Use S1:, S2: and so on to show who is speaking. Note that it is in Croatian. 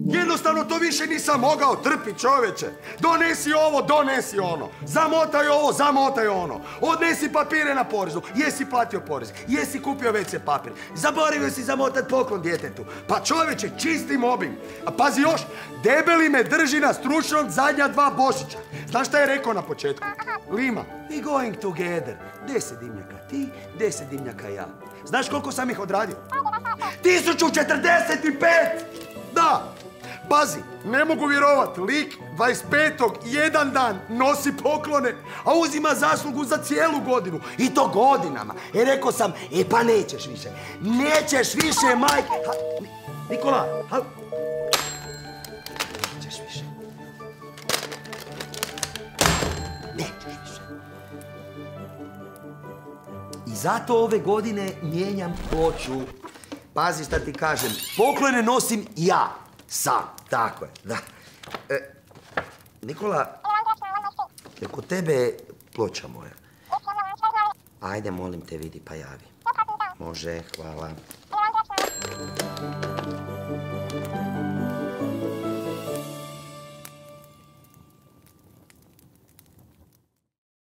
S1: Jednostavno to više nisam mogao trpiti, čoveče. Donesi ovo, donesi ono. Zamotaj ovo, zamotaj ono. Odnesi papire na porezu. Jesi platio porez, jesi kupio WC papir. Zaboravio si zamotat poklon djetetu. Pa čoveče, čisti mobbing. A pazi još, debeli me drži na stručnog zadnja 2 Božića. Znaš šta je rekao na početku? Lima, we going together. 10 dimnjaka ti, 10 dimnjaka ja. Znaš koliko sam ih odradio? 1045! Da! Pazi, ne mogu vjerovat, lik 25. jedan dan nosi poklone, a uzima zaslugu za cijelu godinu. I to godinama. Rekao sam, pa nećeš više. Nećeš više, majke. Nikola, nećeš više. Nećeš više. I zato ove godine mijenjam ploču. Pazi šta ti kažem, poklone nosim ja. Sam, tako je, da. Nikola, je kod tebe ploča moja? Ajde, molim te, vidi, pa javi. Može, hvala.